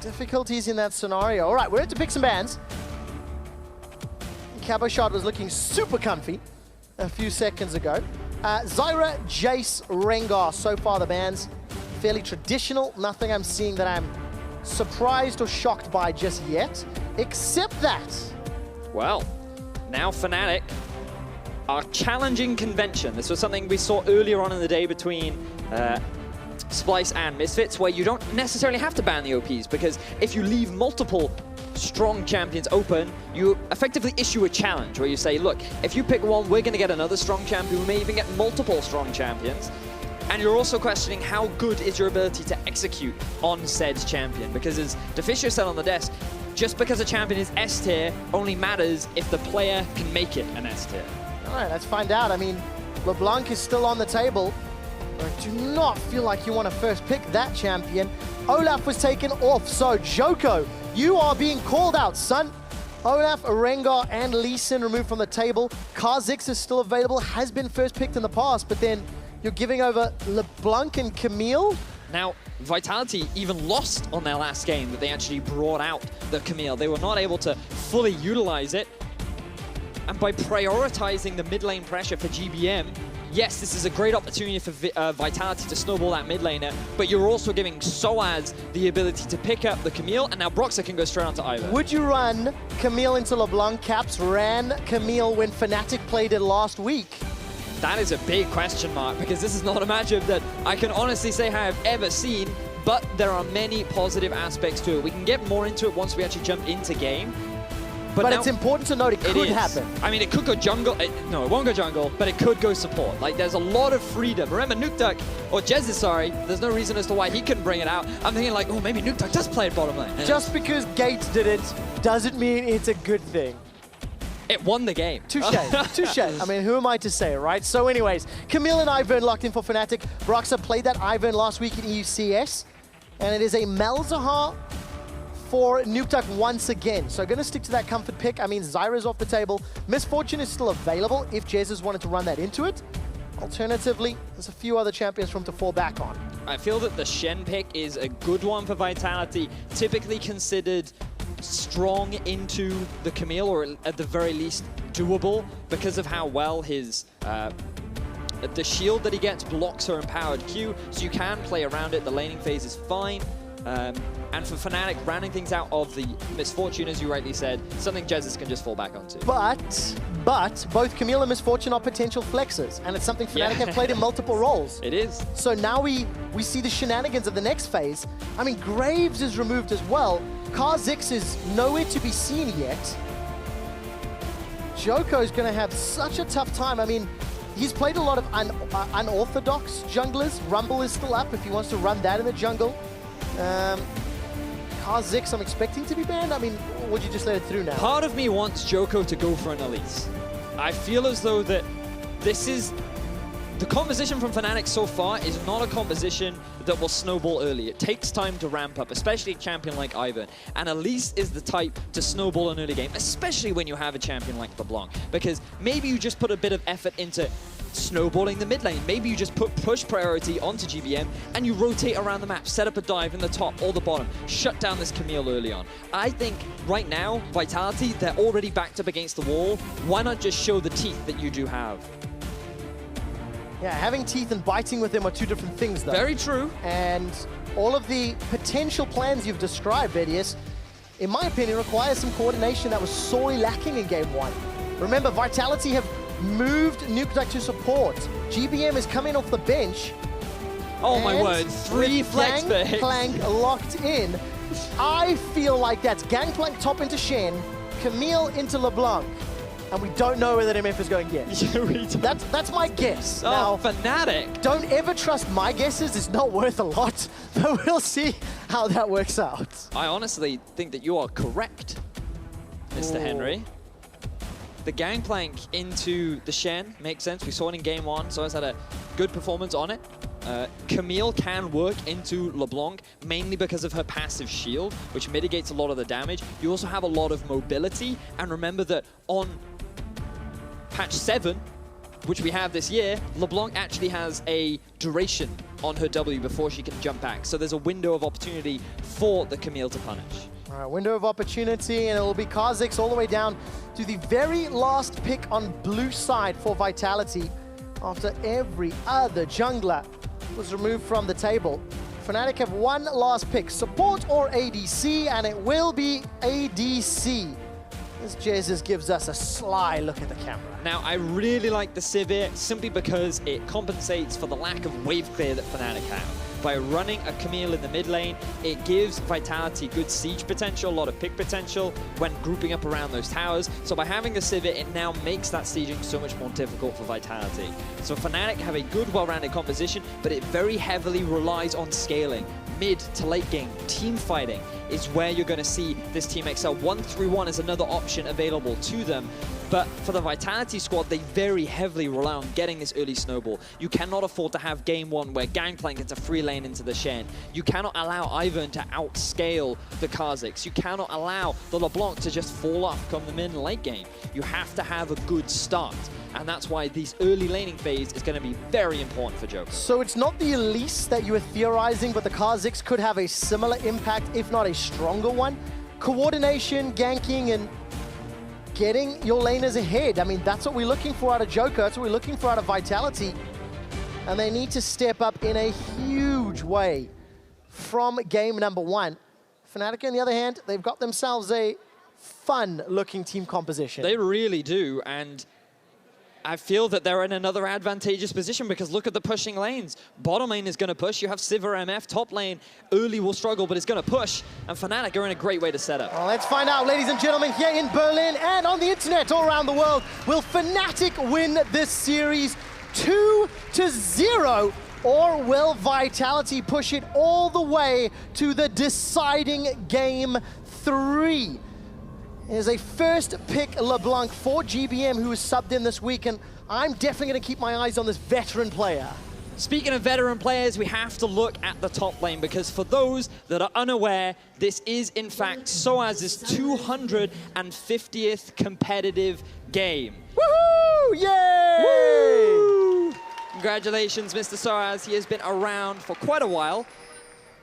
Difficulties in that scenario. All right, we're going to pick some bans. Cabochard was looking super comfy a few seconds ago. Zyra, Jace, Rengar, so far the bans. Fairly traditional. Nothing I'm seeing that I'm surprised or shocked by just yet, except that. Well, now Fnatic are challenging convention. This was something we saw earlier on in the day between Splice and Misfits, where you don't necessarily have to ban the OPs, because if you leave multiple strong champions open, you effectively issue a challenge where you say, look, if you pick one, we're going to get another strong champion. We may even get multiple strong champions. And you're also questioning how good is your ability to execute on said champion, because as Deficio said on the desk, just because a champion is S tier only matters if the player can make it an S tier. All right, let's find out. I mean, LeBlanc is still on the table. I do not feel like you want to first pick that champion. Olaf was taken off, so Djoko, you are being called out, son. Olaf, Rengar, and Lee Sin removed from the table. Kha'Zix is still available, has been first picked in the past, but then you're giving over LeBlanc and Camille. Now, Vitality even lost on their last game that they actually brought out the Camille. They were not able to fully utilize it. And by prioritizing the mid lane pressure for GBM, yes, this is a great opportunity for Vitality to snowball that mid laner, but you're also giving sOAZ the ability to pick up the Camille, and now Broxah can go straight onto Ivern. Would you run Camille into LeBlanc? Caps ran Camille when Fnatic played it last week. That is a big question mark, because this is not a matchup that I can honestly say I have ever seen, but there are many positive aspects to it. We can get more into it once we actually jump into game. But it's important to note it could happen. I mean, it could go jungle. No, it won't go jungle, but it could go support. Like, there's a lot of freedom. Remember, Nukeduck, or Jesiz, sorry, there's no reason as to why he couldn't bring it out. I'm thinking like, oh, maybe Nukeduck does play at bottom lane. Just because Gates did it doesn't mean it's a good thing. It won the game. Touche, touche. I mean, who am I to say, right? So anyways, Camille and Ivern locked in for Fnatic. Broxah played that Ivern last week in EUCS, and it is a Malzahar for Nukeduck once again. So going to stick to that comfort pick. I mean, Zyra's off the table. Misfortune is still available if Jesiz wanted to run that into it. Alternatively, there's a few other champions for him to fall back on. I feel that the Shen pick is a good one for Vitality, typically considered strong into the Camille, or at the very least doable, because of how well his the shield that he gets blocks her empowered Q, so you can play around it. The laning phase is fine. And for Fnatic, rounding things out of the Misfortune, as you rightly said, something Jesiz can just fall back onto. But both Camille and Misfortune are potential flexes, and it's something Fnatic have played in multiple roles. It is. So now we see the shenanigans of the next phase. I mean, Graves is removed as well. Kha'Zix is nowhere to be seen yet. Djoko is going to have such a tough time. I mean, he's played a lot of unorthodox junglers. Rumble is still up if he wants to run that in the jungle. Kha'Zix, I'm expecting to be banned. I mean, would you just let it through now? Part of me wants Djoko to go for an Elise. I feel as though that this is... The composition from Fnatic so far is not a composition that will snowball early. It takes time to ramp up, especially a champion like Ivern. And Elise is the type to snowball an early game, especially when you have a champion like LeBlanc. Because maybe you just put a bit of effort into snowballing the mid lane. Maybe you just put push priority onto GBM and you rotate around the map, set up a dive in the top or the bottom, shut down this Camille early on. I think right now, Vitality, they're already backed up against the wall. Why not just show the teeth that you do have? Yeah, having teeth and biting with them are two different things, though. Very true. And all of the potential plans you've described, Vedius, in my opinion, require some coordination that was sorely lacking in Game 1. Remember, Vitality have moved Nukeduck to support. GBM is coming off the bench. Oh my word, 3 flex picks. Gangplank locked in. I feel like that's Gangplank top into Shen, Camille into LeBlanc. And we don't know where that MF is going yet. That's my guess. Oh, now, Fnatic. Don't ever trust my guesses. It's not worth a lot. But we'll see how that works out. I honestly think that you are correct, Mr. Henry. The Gangplank into the Shen makes sense. We saw it in Game 1, so it's had a good performance on it. Camille can work into LeBlanc, mainly because of her passive shield, which mitigates a lot of the damage. You also have a lot of mobility, and remember that on patch 7, which we have this year, LeBlanc actually has a duration on her W before she can jump back. So there's a window of opportunity for the Camille to punish. All right, window of opportunity, and it will be Kha'Zix all the way down to the very last pick on blue side for Vitality after every other jungler was removed from the table. Fnatic have one last pick, support or ADC, and it will be ADC. As Jesiz gives us a sly look at the camera. Now, I really like the Sivir simply because it compensates for the lack of wave clear that Fnatic have. By running a Camille in the mid lane, it gives Vitality good siege potential, a lot of pick potential when grouping up around those towers. So by having the Sivir, it now makes that sieging so much more difficult for Vitality. So Fnatic have a good, well-rounded composition, but it very heavily relies on scaling. Mid to late game, team fighting is where you're going to see this team excel. 1-3-1 is another option available to them. But for the Vitality squad, they very heavily rely on getting this early snowball. You cannot afford to have game one where Gangplank gets a free lane into the Shen. You cannot allow Ivern to outscale the Kha'Zix. You cannot allow the LeBlanc to just fall off come the mid and late game. You have to have a good start. And that's why this early laning phase is going to be very important for Djoko. So it's not the Elise that you were theorizing, but the Kha'Zix could have a similar impact, if not a stronger one. Coordination, ganking, and getting your laners ahead. I mean, that's what we're looking for out of Djoko. That's what we're looking for out of Vitality. And they need to step up in a huge way from game number one. Fnatic, on the other hand, they've got themselves a fun-looking team composition. They really do, and I feel that they're in another advantageous position because look at the pushing lanes. Bottom lane is going to push. You have Sivir MF. Top lane early will struggle, but it's going to push. And Fnatic are in a great way to set up. Well, let's find out, ladies and gentlemen, here in Berlin and on the internet all around the world. Will Fnatic win this series 2-0? Or will Vitality push it all the way to the deciding game 3? Is a first pick LeBlanc for GBM, who was subbed in this week, and I'm definitely going to keep my eyes on this veteran player. Speaking of veteran players, we have to look at the top lane because for those that are unaware, this is in fact sOAZ's 250th competitive game. Woohoo! Yay! Woo! Congratulations, Mr. sOAZ. He has been around for quite a while.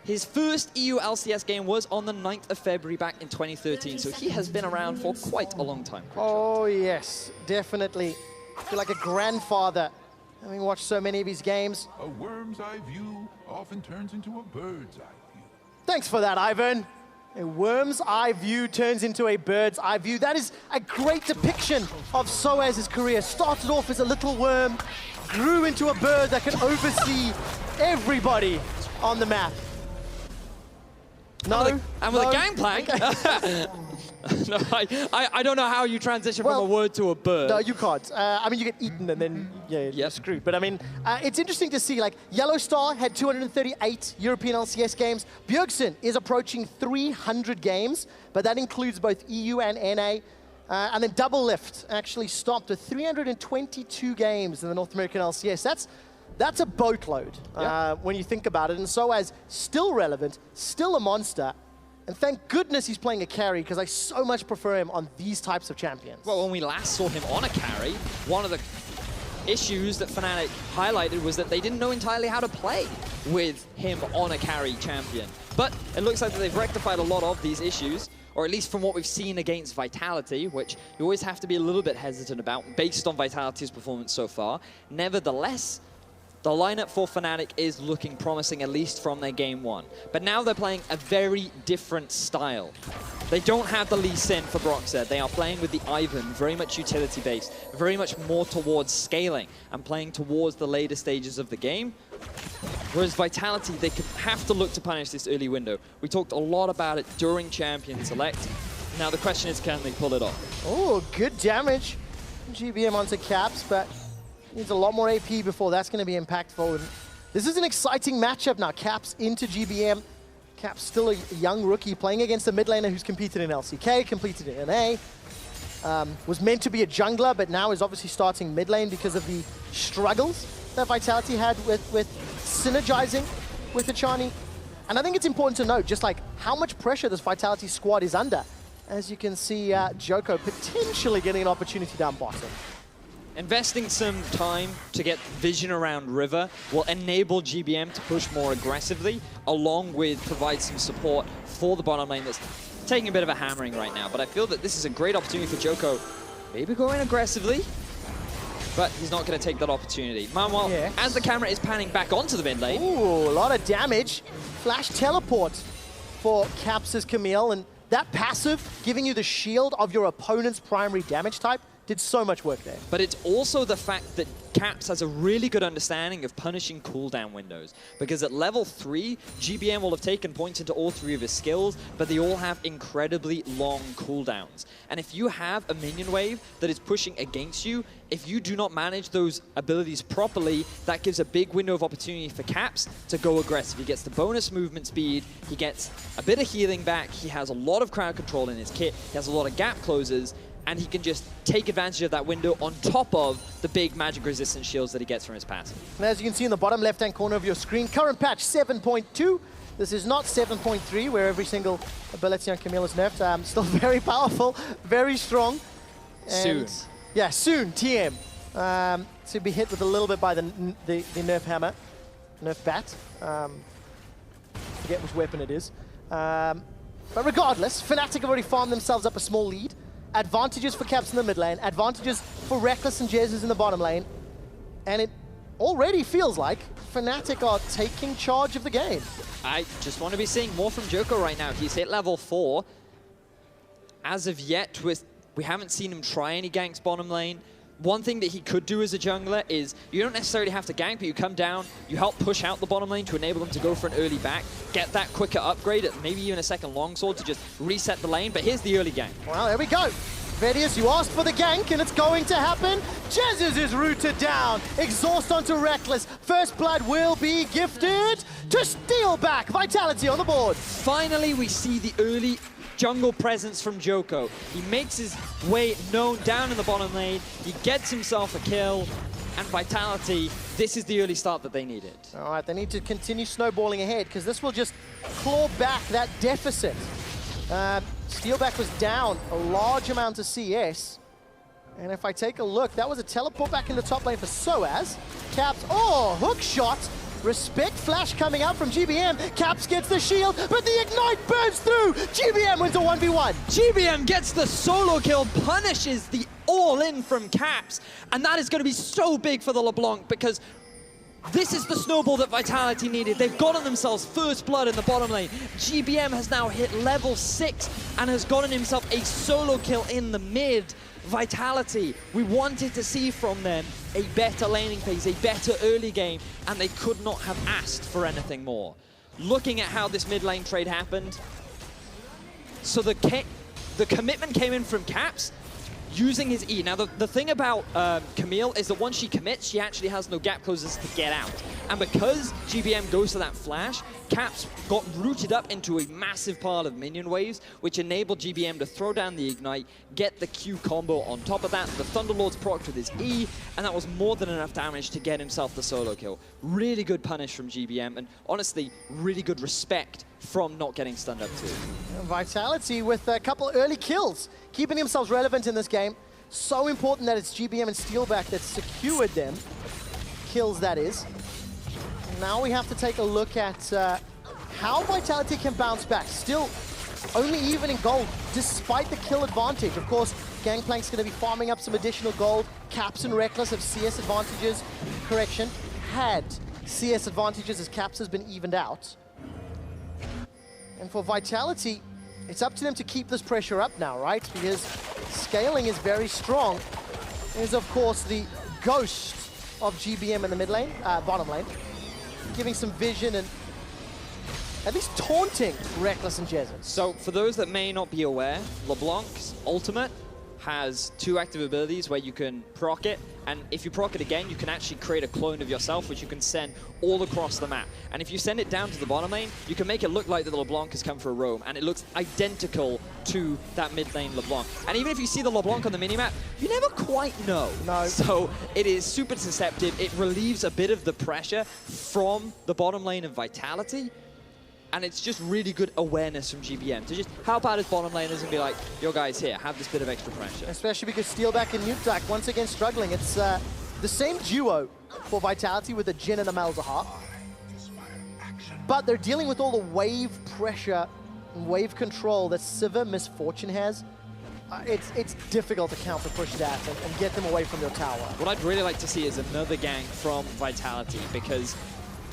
His first EU LCS game was on the 9th of February back in 2013, so he has been around for quite a long time. Oh yes, definitely. I feel like a grandfather having watched so many of his games. A worm's eye view often turns into a bird's eye view. Thanks for that, Ivern. A worm's eye view turns into a bird's eye view. That is a great depiction of sOAZ's career. Started off as a little worm, grew into a bird that can oversee everybody on the map. And with a Gangplank. No, I don't know how you transition from a word to a bird. No, you can't. I mean, you get eaten and then you're screwed. But I mean, it's interesting to see, like, Yellow Star had 238 European LCS games. Bjergsen is approaching 300 games, but that includes both EU and NA. And then Double Lift actually stopped at 322 games in the North American LCS. That's a boatload when you think about it. And sOAZ still relevant, still a monster. And thank goodness he's playing a carry, because I so much prefer him on these types of champions. Well, when we last saw him on a carry, one of the issues that Fnatic highlighted was that they didn't know entirely how to play with him on a carry champion. But it looks like that they've rectified a lot of these issues, or at least from what we've seen against Vitality, which you always have to be a little bit hesitant about based on Vitality's performance so far. Nevertheless, the lineup for Fnatic is looking promising, at least from their game one. But now they're playing a very different style. They don't have the Lee Sin for Broxah. They are playing with the Ivern, very much utility-based, very much more towards scaling and playing towards the later stages of the game. Whereas Vitality, they could have to look to punish this early window. We talked a lot about it during Champion Select. Now the question is, can they pull it off? Oh, good damage. GBM onto Caps, but needs a lot more AP before that's going to be impactful. And this is an exciting matchup now. Caps into GBM. Caps still a young rookie playing against a mid laner who's competed in LCK, competed in NA. Was meant to be a jungler, but now is obviously starting mid lane because of the struggles that Vitality had with synergizing with Achani. And I think it's important to note just like how much pressure this Vitality squad is under. As you can see, Djoko potentially getting an opportunity down bottom. Investing some time to get vision around River will enable GBM to push more aggressively, along with provide some support for the bottom lane that's taking a bit of a hammering right now. But I feel that this is a great opportunity for Djoko. Maybe going aggressively, but he's not going to take that opportunity. Meanwhile, as the camera is panning back onto the mid lane. Ooh, a lot of damage. Flash teleport for Caps' Camille, and that passive, giving you the shield of your opponent's primary damage type, did so much work there. But it's also the fact that Caps has a really good understanding of punishing cooldown windows. Because at level 3, GBM will have taken points into all 3 of his skills, but they all have incredibly long cooldowns. And if you have a minion wave that is pushing against you, if you do not manage those abilities properly, that gives a big window of opportunity for Caps to go aggressive. He gets the bonus movement speed, he gets a bit of healing back, he has a lot of crowd control in his kit, he has a lot of gap closes, and he can just take advantage of that window on top of the big magic resistance shields that he gets from his passive. And as you can see in the bottom left-hand corner of your screen, current patch 7.2. This is not 7.3, where every single ability on Camille is nerfed. Still very powerful, very strong. Soon. And yeah, soon, TM. To be hit with a little bit by the nerf hammer, nerf bat. Forget which weapon it is. But regardless, Fnatic have already farmed themselves up a small lead. Advantages for Caps in the mid lane, advantages for Rekkles and Jesiz in the bottom lane. And it already feels like Fnatic are taking charge of the game. I just want to be seeing more from Djoko right now. He's hit level 4. As of yet, we haven't seen him try any ganks bottom lane. One thing that he could do as a jungler is you don't necessarily have to gank, but you come down, you help push out the bottom lane to enable them to go for an early back, get that quicker upgrade, maybe even a second longsword to just reset the lane. But here's the early gank. Well, there we go. Vedius, you asked for the gank, and it's going to happen. Jesiz is rooted down. Exhaust onto Rekkles. First blood will be gifted to Steelback. Vitality on the board. Finally, we see the early jungle presence from Djoko. He makes his way known down in the bottom lane. He gets himself a kill. And Vitality, this is the early start that they needed. All right, they need to continue snowballing ahead, because this will just claw back that deficit. Steelback was down a large amount of CS. And if I take a look, that was a teleport back in the top lane for sOAZ. Caps, hook shot. Respect flash coming out from GBM. Caps gets the shield, but the ignite burns through. GBM wins a 1v1. GBM gets the solo kill, punishes the all-in from Caps. And that is going to be so big for the LeBlanc, because this is the snowball that Vitality needed. They've gotten themselves first blood in the bottom lane. GBM has now hit level 6 and has gotten himself a solo kill in the mid. Vitality, we wanted to see from them a better laning phase, a better early game, and they could not have asked for anything more. Looking at how this mid lane trade happened, so the commitment came in from Caps, using his E. Now, the thing about Camille is that once she commits, she actually has no gap closes to get out. And because GBM goes to that flash, Caps got rooted up into a massive pile of minion waves, which enabled GBM to throw down the Ignite, get the Q combo on top of that. The Thunderlord's procced with his E, and that was more than enough damage to get himself the solo kill. Really good punish from GBM, and honestly, really good respect from not getting stunned up too. Vitality with a couple early kills, keeping themselves relevant in this game. So important that it's GBM and Steelback that secured them. Kills, that is. Now we have to take a look at how Vitality can bounce back. Still only even in gold, despite the kill advantage. Of course, Gangplank's going to be farming up some additional gold. Caps and Rekkles have CS advantages. Correction, had CS advantages as Caps has been evened out. And for Vitality, it's up to them to keep this pressure up now, right? Because scaling is very strong. There's, of course, the ghost of GBM in the mid lane, bottom lane, giving some vision and at least taunting Rekkles and Jesiz. So, for those that may not be aware, LeBlanc's ultimate has 2 active abilities where you can proc it, and if you proc it again, you can actually create a clone of yourself, which you can send all across the map. And if you send it down to the bottom lane, you can make it look like the LeBlanc has come for a roam, and it looks identical to that mid lane LeBlanc. And even if you see the LeBlanc on the minimap, you never quite know. No. So it is super deceptive. It relieves a bit of the pressure from the bottom lane of Vitality. and it's just really good awareness from GBM to just help out his bottom laners and be like, yo guys, here, have this bit of extra pressure. Especially because Steelback and Nukeduck once again struggling. It's the same duo for Vitality with a Jhin and a Malzahar. But they're dealing with all the wave pressure and wave control that Sivir Misfortune has. It's difficult to counter push that and get them away from their tower. What I'd really like to see is another gank from Vitality, because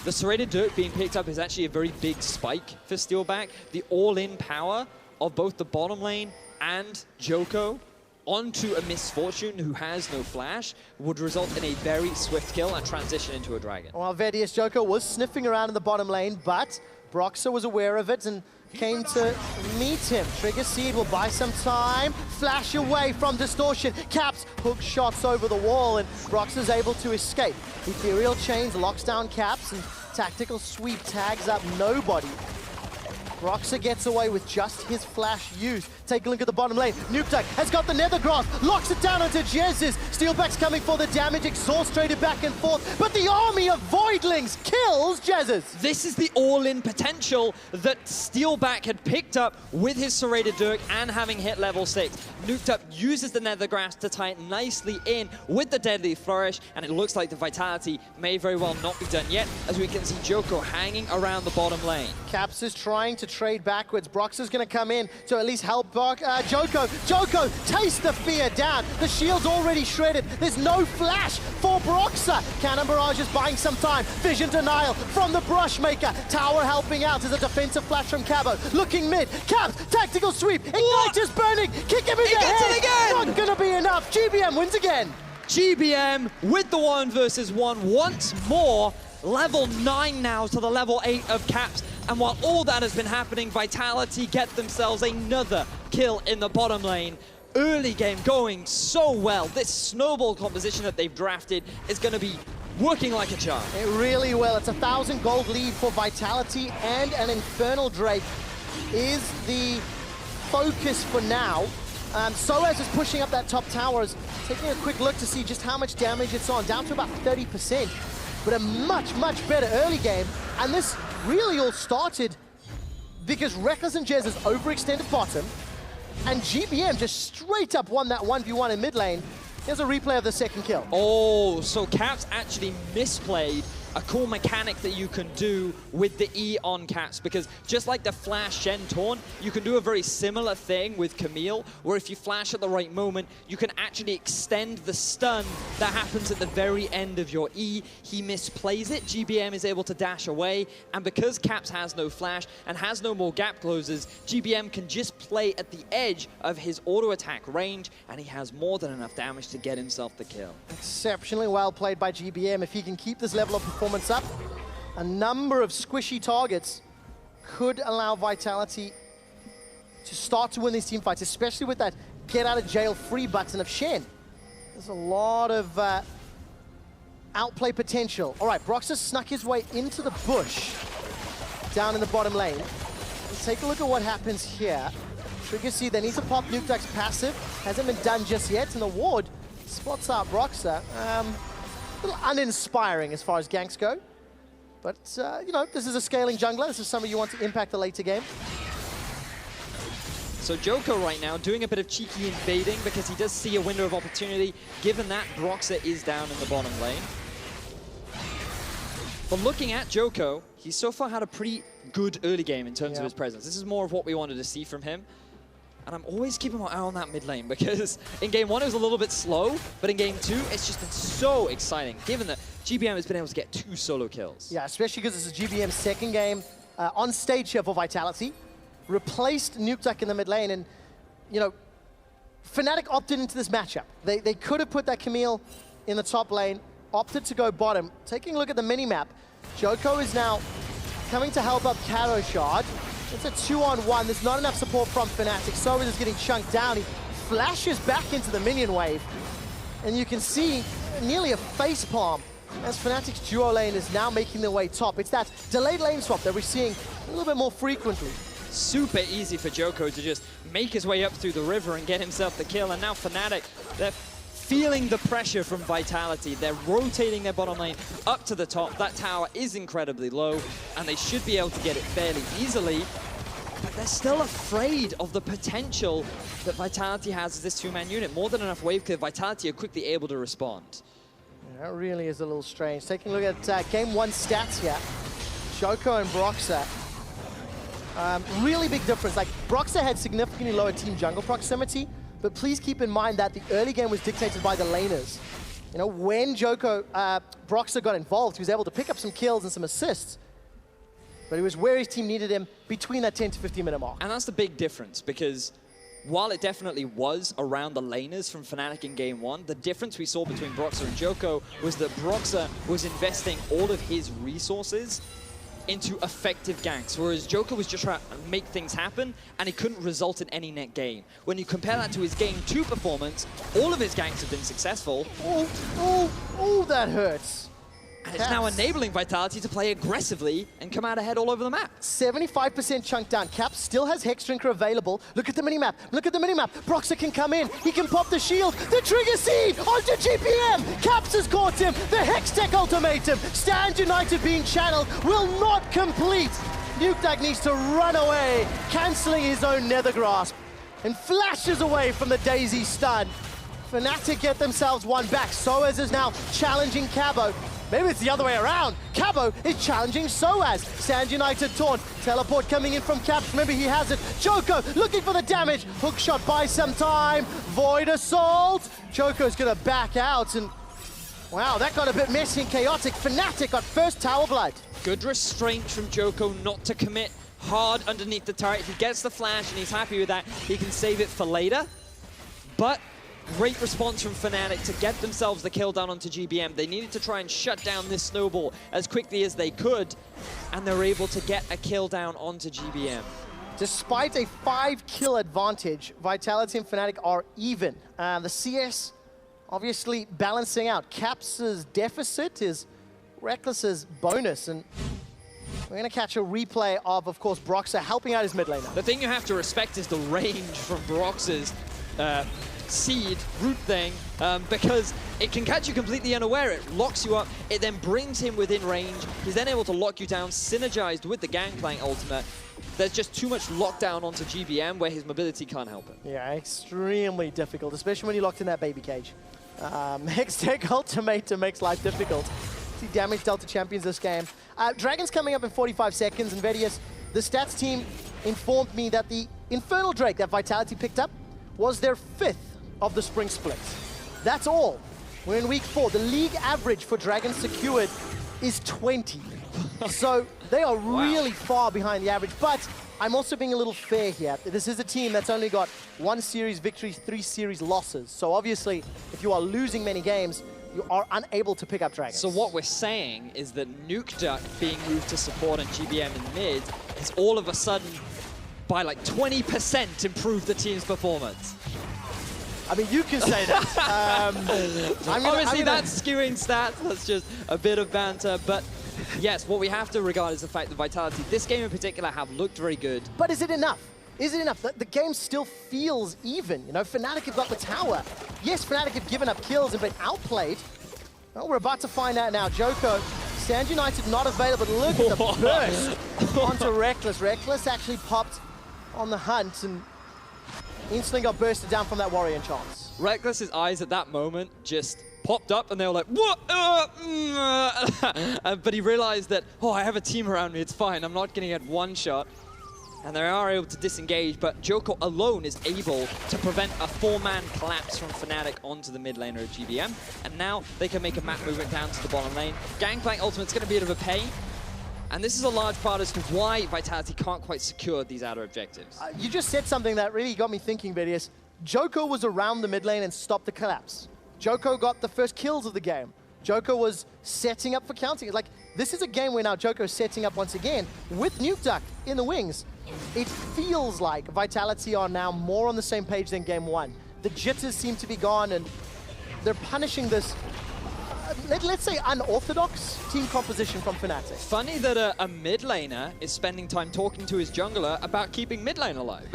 the serrated dirt being picked up is actually a very big spike for Steelback. The all-in power of both the bottom lane and Djoko onto a Misfortune who has no flash would result in a very swift kill and transition into a dragon. Well, Vedius Djoko was sniffing around in the bottom lane, but Broxah was aware of it and came to meet him. Trigger Seed will buy some time. Flash away from Distortion. Caps hook shots over the wall, and Broxah's able to escape. Ethereal Chains locks down Caps, and Tactical Sweep tags up nobody. Broxah gets away with just his flash used. Take a look at the bottom lane. Nukeduck has got the Nether Grasp, locks it down onto Jesiz. Steelback's coming for the damage, exhaust traded back and forth, but the army of Voidlings kills Jesiz. This is the all-in potential that Steelback had picked up with his serrated Dirk and having hit level 6. Nukeduck uses the Nether Grasp to tie it nicely in with the Deadly Flourish, and it looks like the Vitality may very well not be done yet, as we can see Djoko hanging around the bottom lane. Caps is trying to trade backwards. Broxah's going to come in to at least help Djoko. Djoko, taste the fear down. The shield's already shredded. There's no flash for Broxah. Cannon Barrage is buying some time. Vision Denial from the Brushmaker. Tower helping out as a defensive flash from Cabo. Looking mid. Caps, Tactical Sweep. Ignite is burning. Kick him in the head. It again. Not going to be enough. GBM wins again. GBM with the 1 versus 1 once more. Level 9 now to the level 8 of Caps. And while all that has been happening, Vitality get themselves another kill in the bottom lane. Early game going so well. This snowball composition that they've drafted is going to be working like a charm. It really will. It's a 1,000 gold lead for Vitality, and an Infernal Drake is the focus for now. sOAZ is pushing up that top tower, is taking a quick look to see just how much damage it's on, down to about 30%. But a much, much better early game. And this really all started because Rekkles and Jesiz overextended bottom, and GBM just straight up won that 1v1 in mid lane. Here's a replay of the second kill. Oh, so Caps actually misplayed a cool mechanic that you can do with the E on Caps, because just like the flash Shen taunt, you can do a very similar thing with Camille, where if you flash at the right moment, you can actually extend the stun that happens at the very end of your E. He misplays it, GBM is able to dash away, and because Caps has no flash and has no more gap closes, GBM can just play at the edge of his auto attack range, and he has more than enough damage to get himself the kill. Exceptionally well played by GBM. If he can keep this level of performance up, a number of squishy targets could allow Vitality to start to win these team fights, especially with that get out of jail free button of Shen. There's a lot of outplay potential. All right, Broxah snuck his way into the bush down in the bottom lane. Let's take a look at what happens here. Trigger Seed, they need to pop Nukeduck's passive. Hasn't been done just yet, and the ward spots out Broxah. A little uninspiring as far as ganks go. But, you know, this is a scaling jungler. This is somebody you want to impact the later game. So Djoko right now doing a bit of cheeky invading because he does see a window of opportunity, given that Broxah is down in the bottom lane. But looking at Djoko, he's so far had a pretty good early game in terms of his presence. This is more of what we wanted to see from him. And I'm always keeping my eye on that mid lane, because in game 1 it was a little bit slow, but in game 2 it's just been so exciting, given that GBM has been able to get 2 solo kills. Yeah, especially because this is GBM's second game on stage here for Vitality. Replaced Nukeduck in the mid lane, and, you know, Fnatic opted into this matchup. They could have put that Camille in the top lane, opted to go bottom. Taking a look at the mini-map, Djoko is now coming to help up Cabochard. It's a 2-on-1. There's not enough support from Fnatic. sOAZ is getting chunked down. He flashes back into the minion wave. And you can see nearly a facepalm as Fnatic's duo lane is now making their way top. It's that delayed lane swap that we're seeing a little bit more frequently. Super easy for Djoko to just make his way up through the river and get himself the kill. And now Fnatic, they're feeling the pressure from Vitality. They're rotating their bottom lane up to the top. That tower is incredibly low, and they should be able to get it fairly easily. But they're still afraid of the potential that Vitality has as this two-man unit. More than enough wave clear, Vitality are quickly able to respond. Yeah, that really is a little strange. Taking a look at Game 1 stats here. Djoko and Broxah. Really big difference. Like, Broxah had significantly lower team jungle proximity, but please keep in mind that the early game was dictated by the laners. You know, when Broxah got involved, he was able to pick up some kills and some assists, but it was where his team needed him between that 10 to 15 minute mark. And that's the big difference, because while it definitely was around the laners from Fnatic in Game 1, the difference we saw between Broxah and Djoko was that Broxah was investing all of his resources into effective ganks, whereas Djoko was just trying to make things happen, and he couldn't result in any net game. When you compare that to his Game 2 performance, all of his ganks have been successful. Oh, that hurts. And it's now enabling Vitality to play aggressively and come out ahead all over the map. 75% chunk down. Caps still has Hex Drinker available. Look at the minimap. Look at the minimap. Broxah can come in. He can pop the shield. The Trigger Seed onto GPM. Caps has caught him. The Hex Tech ultimatum. Stand United being channeled will not complete. Nukeduck needs to run away, cancelling his own Nether Grasp, and flashes away from the Daisy stun. Fnatic get themselves one back. sOAZ is now challenging Cabo. Maybe it's the other way around. Cabo is challenging sOAZ. Stand United taunt. Teleport coming in from Caps. Remember, he has it. Djoko looking for the damage. Hook shot buys some time. Void Assault. Djoko's going to back out. And wow, that got a bit messy and chaotic. Fnatic got first tower blood. Good restraint from Djoko not to commit hard underneath the turret. He gets the flash and he's happy with that. He can save it for later. But great response from Fnatic to get themselves the kill down onto GBM. They needed to try and shut down this snowball as quickly as they could, and they're able to get a kill down onto GBM. Despite a 5-kill advantage, Vitality and Fnatic are even. The CS obviously balancing out. Caps' deficit is Rekkles' bonus, and we're going to catch a replay of course, Broxah helping out his mid laner. The thing you have to respect is the range from Broxah's seed root thing, because it can catch you completely unaware. It locks you up, it then brings him within range. He's then able to lock you down, synergized with the Gangplank ultimate. There's just too much lockdown onto GBM where his mobility can't help him. Yeah, extremely difficult, especially when you're locked in that baby cage. Hex Tech ultimatum makes life difficult. See damage dealt to champions this game. Dragon's coming up in 45 seconds, and Vedius, the stats team informed me that the Infernal Drake that Vitality picked up was their 5th of the spring split. That's all. We're in week 4. The league average for Dragons secured is 20. So they are really far behind the average, but I'm also being a little fair here. This is a team that's only got 1 series victory, 3 series losses. So obviously, if you are losing many games, you are unable to pick up Dragons. So what we're saying is that Nukeduck being moved to support on GBM in mid is all of a sudden by like 20% improve the team's performance. I mean, you can say that. Obviously, that's skewing stats. That's just a bit of banter. But yes, what we have to regard is the fact that Vitality, this game in particular, have looked very good. But is it enough? Is it enough? The game still feels even. You know, Fnatic have got the tower. Yes, Fnatic have given up kills and been outplayed. Well, we're about to find out now. Djoko, Stand United not available. Look at the burst onto Rekkles. Rekkles actually popped on the hunt and instantly got bursted down from that warrior enchants. Rekkles' eyes at that moment just popped up and they were like, what? But he realized that, oh, I have a team around me, it's fine, I'm not going to get one shot. And they are able to disengage, but Djoko alone is able to prevent a 4-man collapse from Fnatic onto the mid laner of GBM. And now they can make a map movement down to the bottom lane. Gangplank ultimate's going to be a bit of a pain. And this is a large part as to why Vitality can't quite secure these outer objectives. You just said something that really got me thinking, Vedius. Djoko was around the mid lane and stopped the collapse. Djoko got the first kills of the game. Djoko was setting up for counting. Like, this is a game where now Djoko is setting up once again with Nukeduck in the wings. It feels like Vitality are now more on the same page than game 1. The jitters seem to be gone, and they're punishing this let's say unorthodox team composition from Fnatic. Funny that a mid laner is spending time talking to his jungler about keeping mid lane alive.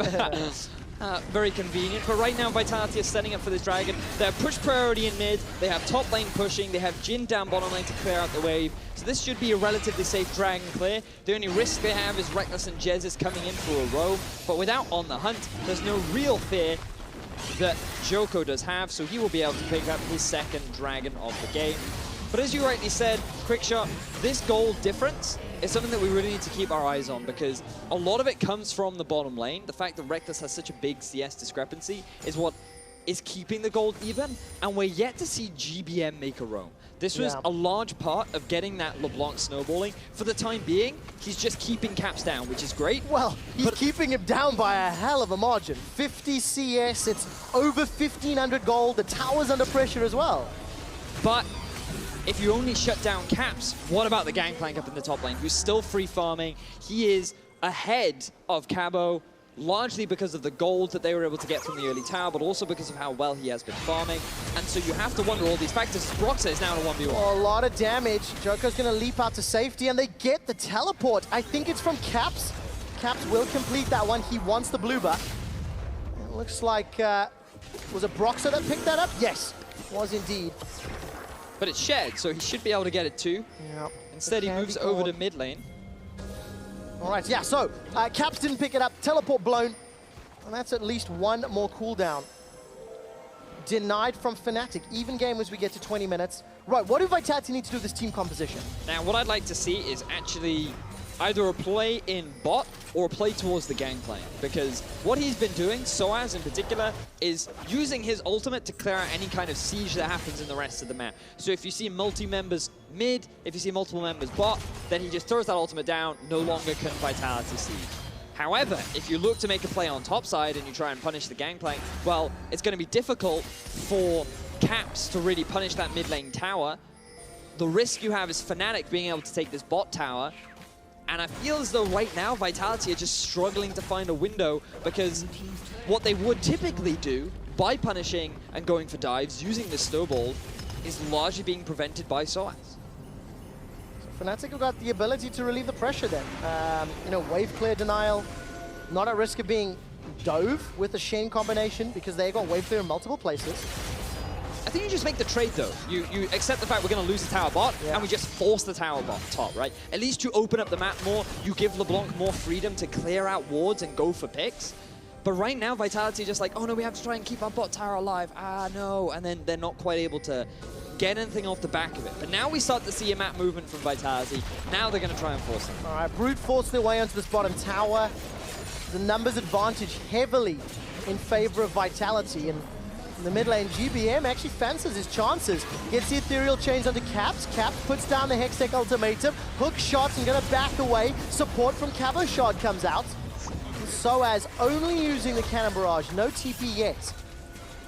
Very convenient, but right now Vitality is setting up for this dragon. They have push priority in mid, they have top lane pushing, they have Jhin down bottom lane to clear out the wave. So this should be a relatively safe dragon clear. The only risk they have is Rekkles and Jesiz coming in for a roam, but without On The Hunt, there's no real fear that Djoko does have, so he will be able to pick up his second dragon of the game. But as you rightly said, QuickShot, this gold difference is something that we really need to keep our eyes on, because a lot of it comes from the bottom lane. The fact that Rekkles has such a big CS discrepancy is what is keeping the gold even, and we're yet to see GBM make a roam. This was a large part of getting that LeBlanc snowballing. For the time being, he's just keeping Caps down, which is great. Well, he's keeping him down by a hell of a margin. 50 CS, it's over 1,500 gold. The tower's under pressure as well. But if you only shut down Caps, what about the Gangplank up in the top lane, who's still free farming? He is ahead of Cabo, largely because of the gold that they were able to get from the early tower, but also because of how well he has been farming. And so you have to wonder all these factors. Broxa is now in a 1v1. Oh, a lot of damage. Djoko's going to leap out to safety, and they get the teleport. I think it's from Caps. Caps will complete that one. He wants the blue buff. It looks like, was it Broxa that picked that up? Yes, was indeed. But it's shared, so he should be able to get it too. Yep. Instead, he moves over to mid lane. All right, yeah, so Caps didn't pick it up, teleport blown, and that's at least one more cooldown. Denied from Fnatic, even game as we get to 20 minutes. Right, what do Vitality need to do with this team composition? Now, what I'd like to see is actually either a play in bot or a play towards the Gangplank, because what he's been doing, sOAZ in particular, is using his ultimate to clear out any kind of siege that happens in the rest of the map. So if you see multi-members mid, if you see multiple members bot, then he just throws that ultimate down, no longer can Vitality siege. However, if you look to make a play on top side and you try and punish the Gangplank, well, it's going to be difficult for Caps to really punish that mid lane tower. The risk you have is Fnatic being able to take this bot tower. And I feel as though right now Vitality are just struggling to find a window, because what they would typically do by punishing and going for dives using the snowball is largely being prevented by sOAZ. So Fnatic have got the ability to relieve the pressure then. You know, wave clear denial, not at risk of being dove with the Shen combination, because they got wave clear in multiple places. I think you just make the trade though. You accept the fact we're going to lose the tower bot, and we just force the tower bot top, right? At least you open up the map more, you give LeBlanc more freedom to clear out wards and go for picks. But right now, Vitality are just like, oh no, we have to try and keep our bot tower alive. Ah, no. And then they're not quite able to get anything off the back of it. But now we start to see a map movement from Vitality. Now they're going to try and force it. All right, brute force their way onto this bottom tower. The numbers advantage heavily in favor of Vitality. And in the mid lane, GBM actually fancies his chances. Gets the ethereal chains onto Caps. Caps puts down the Hextech ultimatum. Hook shots and gonna back away. Support from Cabochard comes out. sOAZ only using the cannon barrage. No TP yet.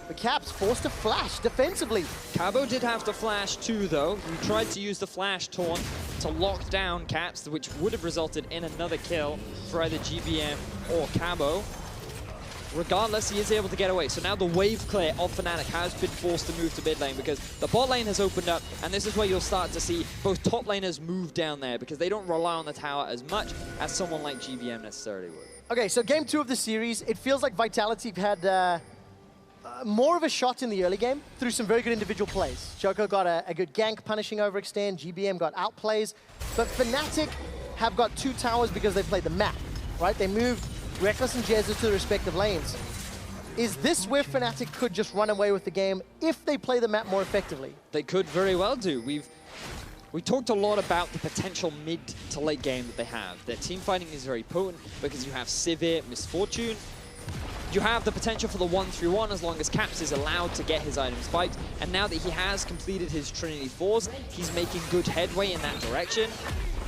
The Caps forced to flash defensively. Cabo did have to flash too, though. He tried to use the flash taunt to lock down Caps, which would have resulted in another kill for either GBM or Cabo. Regardless, he is able to get away. So now the wave clear of Fnatic has been forced to move to mid lane, because the bot lane has opened up, and this is where you'll start to see both top laners move down there, because they don't rely on the tower as much as someone like GBM necessarily would. Okay, so game 2 of the series, it feels like Vitality had more of a shot in the early game through some very good individual plays. Djoko got a good gank punishing overextend, GBM got outplays, but Fnatic have got 2 towers because they played the map, right? They moved Rekkles and Jesiz to the respective lanes. Is this where Fnatic could just run away with the game if they play the map more effectively? They could very well do. We talked a lot about the potential mid to late game that they have. Their team fighting is very potent because you have Sivir, Misfortune. You have the potential for the 1-3-1 as long as Caps is allowed to get his items spiked. And now that he has completed his Trinity Force, he's making good headway in that direction.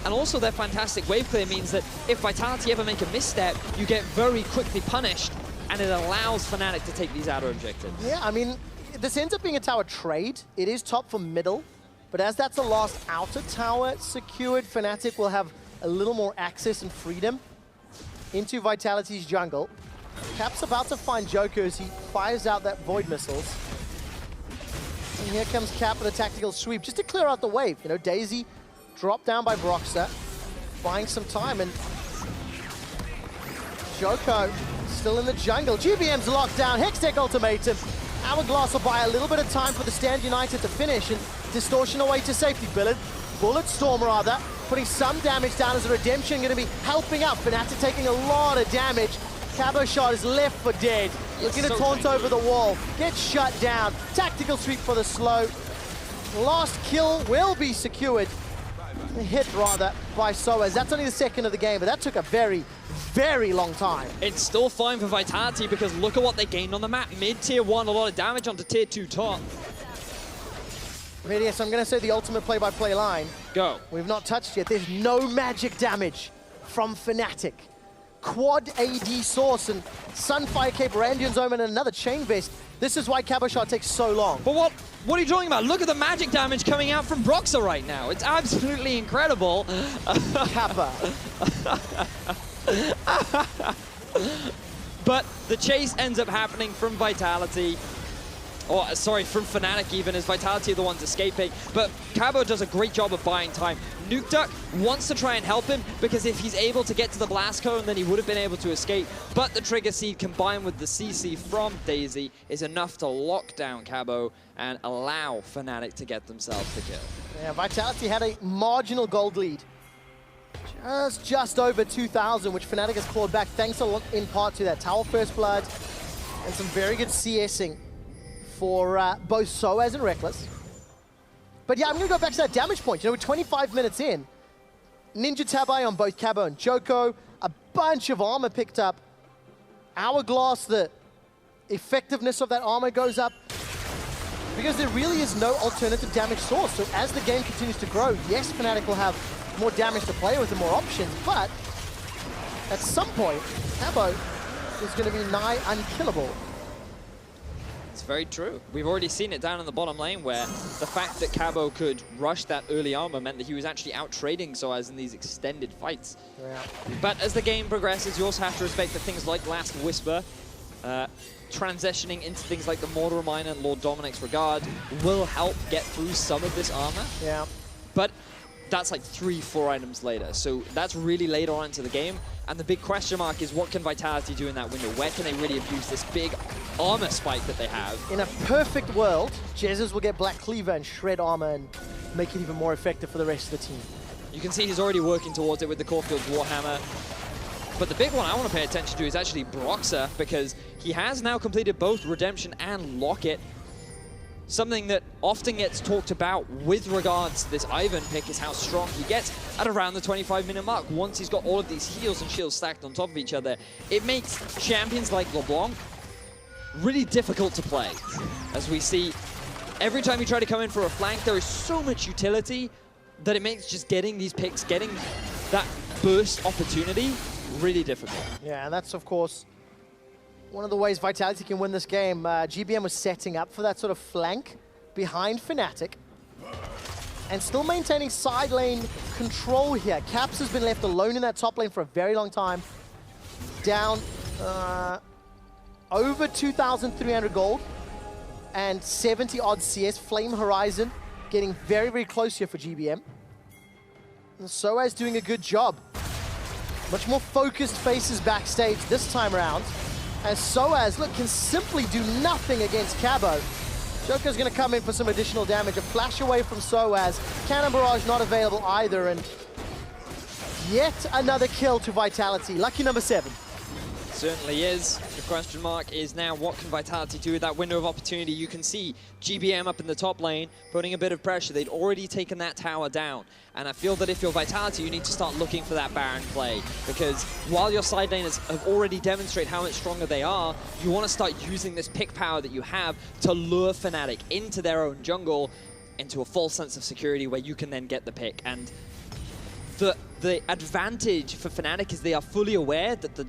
And also their fantastic wave clear means that if Vitality ever make a misstep, you get very quickly punished, and it allows Fnatic to take these outer objectives. Yeah, I mean, this ends up being a tower trade. It is top for middle, but as that's the last outer tower secured, Fnatic will have a little more access and freedom into Vitality's jungle. Cap's about to find Djoko as he fires out that Void missiles. And here comes Cap with a tactical sweep just to clear out the wave. You know, Daisy dropped down by Broxa, buying some time, and Djoko Still in the jungle. GBM's locked down. Hextech ultimatum. Hourglass will buy a little bit of time for the Stand United to finish, and Distortion away to safety. Bullet Storm rather, putting some damage down as a redemption, going to be helping out. Fnatic taking a lot of damage. Cabochard is left for dead. Looking to taunt over the wall. Gets shut down. Tactical sweep for the slow. Last kill will be secured. A hit rather by sOAZ. That's only the second of the game, but that took a very, very long time. It's still fine for Vitality because look at what they gained on the map. Mid-tier 1, a lot of damage onto tier 2 top. Vedius, I'm going to say the ultimate play-by-play line. Go. We've not touched yet. There's no magic damage from Fnatic. Quad AD Source and Sunfire Cape, Randian's Omen, and another Chain Vest. This is why Cabochard takes so long. But what are you talking about? Look at the magic damage coming out from Broxah right now. It's absolutely incredible. Kappa. But the chase ends up happening from Vitality. Or, sorry, from Fnatic even, as Vitality are the ones escaping. But Cabo does a great job of buying time. Nukeduck wants to try and help him, because if he's able to get to the blast cone, then he would have been able to escape. But the Trigger Seed combined with the CC from Daisy is enough to lock down Cabo and allow Fnatic to get themselves the kill. Yeah, Vitality had a marginal gold lead. Just over 2,000, which Fnatic has clawed back, thanks a lot in part to that Tower First Blood and some very good CSing for both sOAZ and Rekkles. But yeah, I'm going to go back to that damage point. You know, we're 25 minutes in. Ninja Tabai on both Cabo and Djoko. A bunch of armor picked up. Hourglass, the effectiveness of that armor goes up. Because there really is no alternative damage source. So as the game continues to grow, yes, Fnatic will have more damage to play with and more options. But at some point, Cabo is going to be nigh unkillable. It's very true. We've already seen it down in the bottom lane, where the fact that Cabo could rush that early armor meant that he was actually out-trading sOAZ in these extended fights. Yeah. But as the game progresses, you also have to respect that things like Last Whisper, transitioning into things like the Mortar Mine and Lord Dominic's Regard will help get through some of this armor. Yeah. But that's like 3-4 items later. So that's really later on into the game. And the big question mark is, what can Vitality do in that window? Where can they really abuse this big armor spike that they have? In a perfect world, Jesiz will get Black Cleaver and shred armor and make it even more effective for the rest of the team. You can see he's already working towards it with the Caulfield's Warhammer. But the big one I want to pay attention to is actually Broxah, because he has now completed both Redemption and Locket. Something that often gets talked about with regards to this Ivern pick is how strong he gets at around the 25-minute mark. Once he's got all of these heals and shields stacked on top of each other, it makes champions like LeBlanc really difficult to play. As we see, every time you try to come in for a flank, there is so much utility that it makes just getting these picks, getting that burst opportunity really difficult. Yeah, and that's, of course, one of the ways Vitality can win this game. GBM was setting up for that sort of flank behind Fnatic and still maintaining side lane control here. Caps has been left alone in that top lane for a very long time. Down over 2,300 gold and 70 odd CS. Flame Horizon getting very, very close here for GBM. And sOAZ doing a good job. Much more focused faces backstage this time around. As sOAZ, look, can simply do nothing against Cabo. Djoko's going to come in for some additional damage. A flash away from sOAZ. Cannon Barrage not available either. And yet another kill to Vitality. Lucky number 7. Certainly is. The question mark is now, what can Vitality do with that window of opportunity? You can see GBM up in the top lane, putting a bit of pressure. They'd already taken that tower down. And I feel that if you're Vitality, you need to start looking for that Baron play. Because while your side laners have already demonstrated how much stronger they are, you want to start using this pick power that you have to lure Fnatic into their own jungle, into a false sense of security where you can then get the pick. And the advantage for Fnatic is they are fully aware that the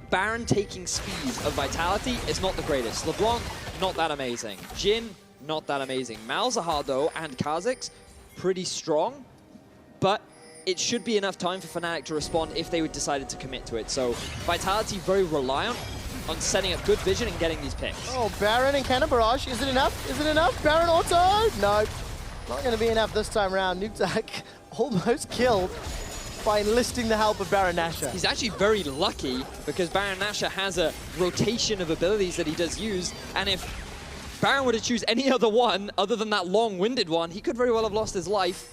Baron taking speed of Vitality is not the greatest. LeBlanc, not that amazing. Jhin, not that amazing. Malzahar, though, and Kha'Zix, pretty strong. But it should be enough time for Fnatic to respond if they decided to commit to it. So Vitality very reliant on setting up good vision and getting these picks. Oh, Baron and Cannon Barrage. Is it enough? Is it enough? Baron auto? No. Not going to be enough this time around. Nukeduck almost killed. by enlisting the help of Baron Nashor. He's actually very lucky because Baron Nashor has a rotation of abilities that he does use, and if Baron were to choose any other one other than that long-winded one, he could very well have lost his life.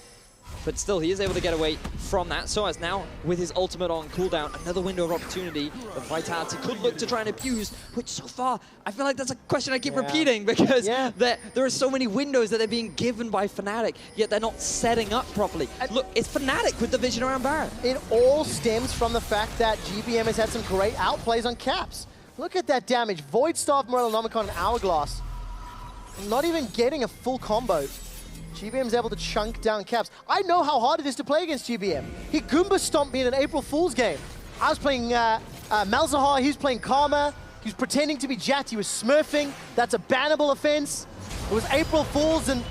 But still, he is able to get away from that. sOAZ now, with his ultimate on cooldown, another window of opportunity that Vitality could look to try and abuse, which so far, I feel like that's a question I keep repeating because there are so many windows that are being given by Fnatic, yet they're not setting up properly. Look, it's Fnatic with the vision around Baron. It all stems from the fact that GBM has had some great outplays on Caps. Look at that damage. Void Staff, Morellonomicon, and Hourglass. Not even getting a full combo. GBM's able to chunk down Caps. I know how hard it is to play against GBM. He Goomba stomped me in an April Fool's game. I was playing Malzahar, he was playing Karma. He was pretending to be Jat, he was smurfing. That's a bannable offense. It was April Fool's and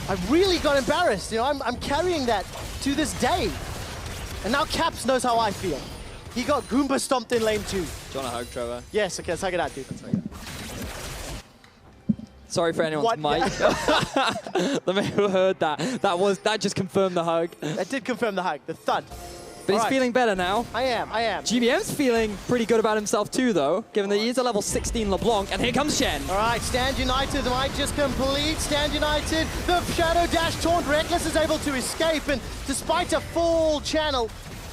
I really got embarrassed. You know, I'm carrying that to this day. And now Caps knows how I feel. He got Goomba stomped in lane 2. Do you want a hug, Trevor? Yes, okay, let's hug it out, dude. Sorry for anyone's mic. The man who heard that. That just confirmed the hug. That did confirm the hug, the thud. But he's feeling better now. I am. GBM's feeling pretty good about himself too, though, given that he is a level 16 LeBlanc, and here comes Shen. All right, Stand United might just complete. Stand United, the Shadow Dash taunt. Rekkles is able to escape, and despite a full channel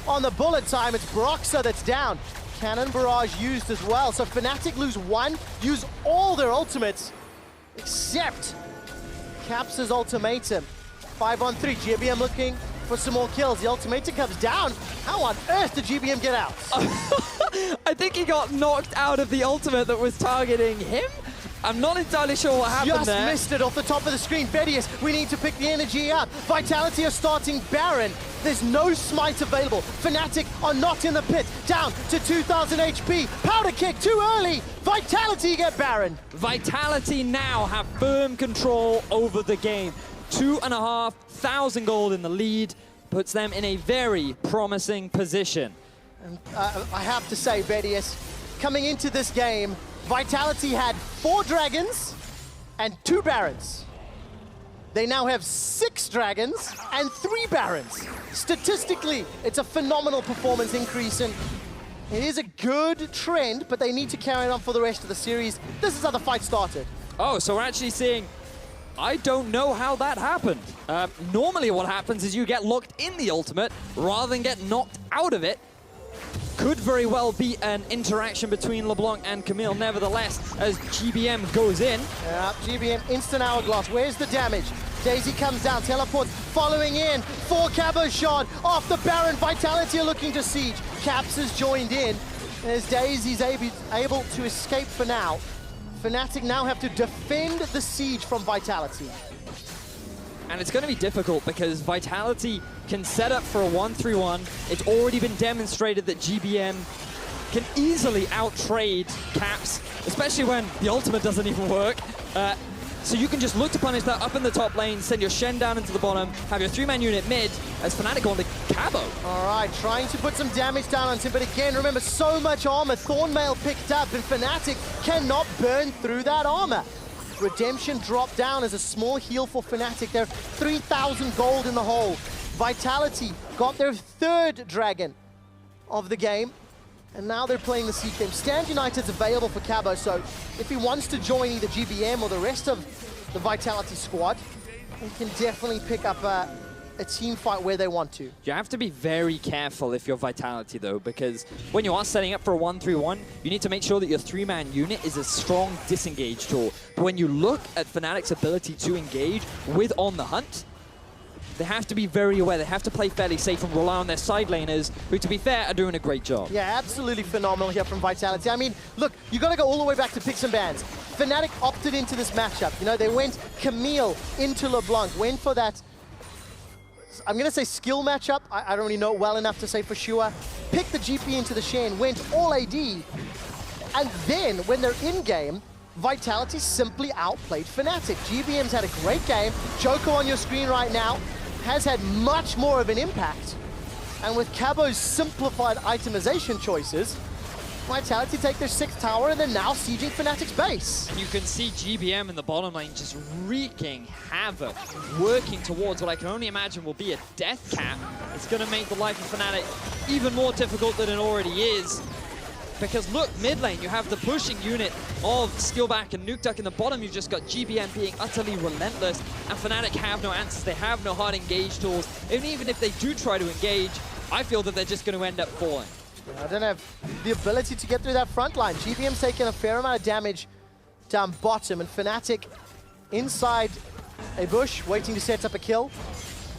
on the bullet time, it's Broxah that's down. Cannon Barrage used as well, so Fnatic lose one, use all their ultimates, except Caps' ultimatum. 5-on-3, GBM looking for some more kills. The ultimatum comes down. How on earth did GBM get out? I think he got knocked out of the ultimate that was targeting him. I'm not entirely sure what happened there. Just missed it off the top of the screen. Vedius, we need to pick the energy up. Vitality are starting Baron. There's no smite available. Fnatic are not in the pit. Down to 2,000 HP. Powder kick too early. Vitality get Baron. Vitality now have firm control over the game. 2,500 gold in the lead puts them in a very promising position. And, I have to say, Vedius, coming into this game, Vitality had 4 dragons and 2 barons. They now have 6 dragons and 3 barons. Statistically, it's a phenomenal performance increase, and it is a good trend, but they need to carry it on for the rest of the series. This is how the fight started. Oh, so we're actually seeing, I don't know how that happened. Normally what happens is you get locked in the ultimate rather than get knocked out of it. Could very well be an interaction between LeBlanc and Camille, nevertheless, as GBM goes in. Yeah, GBM, instant hourglass. Where's the damage? Daisy comes down, teleports, following in for Cabochard. Off the Baron, Vitality are looking to siege. Caps has joined in, as Daisy's able to escape for now. Fnatic now have to defend the siege from Vitality. And it's going to be difficult because Vitality can set up for a 1-3-1. It's already been demonstrated that GBM can easily out-trade Caps, especially when the ultimate doesn't even work. So you can just look to punish that up in the top lane, send your Shen down into the bottom, have your 3-man unit mid, as Fnatic go on to Cabo. All right, trying to put some damage down on him, but again, remember, so much armor. Thornmail picked up, and Fnatic cannot burn through that armor. Redemption dropped down as a small heal for Fnatic. They're 3,000 gold in the hole. Vitality got their 3rd dragon of the game, and now they're playing the Siege game. Stand United's available for Cabo, so if he wants to join either GBM or the rest of the Vitality squad, he can definitely pick up a team fight where they want to. You have to be very careful if you're Vitality, though, because when you are setting up for a 1-3-1, you need to make sure that your 3-man unit is a strong disengage tool. But when you look at Fnatic's ability to engage with On the Hunt, they have to be very aware. They have to play fairly safe and rely on their side laners, who, to be fair, are doing a great job. Yeah, absolutely phenomenal here from Vitality. I mean, look, you got to go all the way back to picks and bans. Fnatic opted into this matchup. You know, they went Camille into LeBlanc, went for that, I'm going to say skill matchup. I don't really know it well enough to say for sure. Picked the GP into the Shen, went all AD. And then, when they're in-game, Vitality simply outplayed Fnatic. GBM's had a great game. Djoko on your screen right now has had much more of an impact. And with Cabo's simplified itemization choices, Vitality take their 6th tower and they're now sieging Fnatic's base. You can see GBM in the bottom lane just wreaking havoc, working towards what I can only imagine will be a death cap. It's going to make the life of Fnatic even more difficult than it already is. Because look, mid lane, you have the pushing unit of Steelback and Nukeduck. In the bottom, you've just got GBM being utterly relentless, and Fnatic have no answers. They have no hard engage tools. And even if they do try to engage, I feel that they're just going to end up falling. I don't have the ability to get through that front line. GBM's taking a fair amount of damage down bottom, and Fnatic inside a bush, waiting to set up a kill.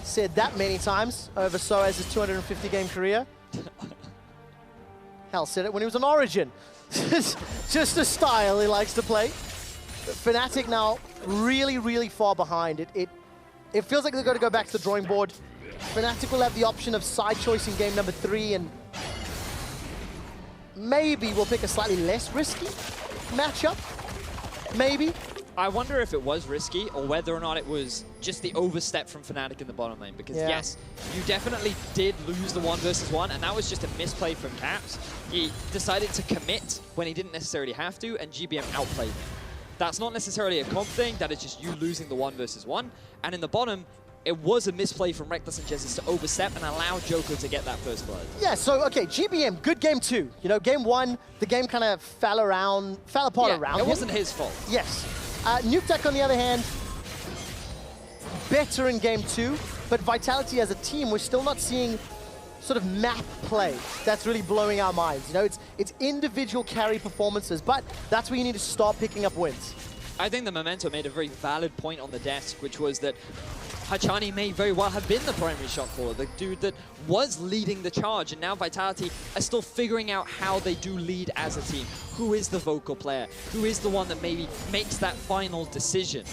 Said that many times over sOAZ's 250-game career. Hell, said it when he was on Origin. Just a style he likes to play. But Fnatic now really, really far behind. It feels like they're going to go back to the drawing board. Fnatic will have the option of side choice in game number 3, and maybe we'll pick a slightly less risky matchup. Maybe. I wonder if it was risky or whether or not it was just the overstep from Fnatic in the bottom lane. Because yes, you definitely did lose the 1v1, and that was just a misplay from Caps. He decided to commit when he didn't necessarily have to, and GBM outplayed him. That's not necessarily a comp thing, that is just you losing the 1v1. And in the bottom, it was a misplay from Rekkles and Jesiz to overstep and allow Djoko to get that first blood. Yeah, so, okay, GBM, good game 2. You know, game 1, the game kind of fell apart around him. It wasn't his fault. Yes. Nukeduck, on the other hand, better in game 2, but Vitality as a team, we're still not seeing sort of map play that's really blowing our minds. You know, it's individual carry performances, but that's where you need to start picking up wins. I think the Memento made a very valid point on the desk, which was that Hachani may very well have been the primary shot caller, the dude that was leading the charge, and now Vitality are still figuring out how they do lead as a team. Who is the vocal player? Who is the one that maybe makes that final decision?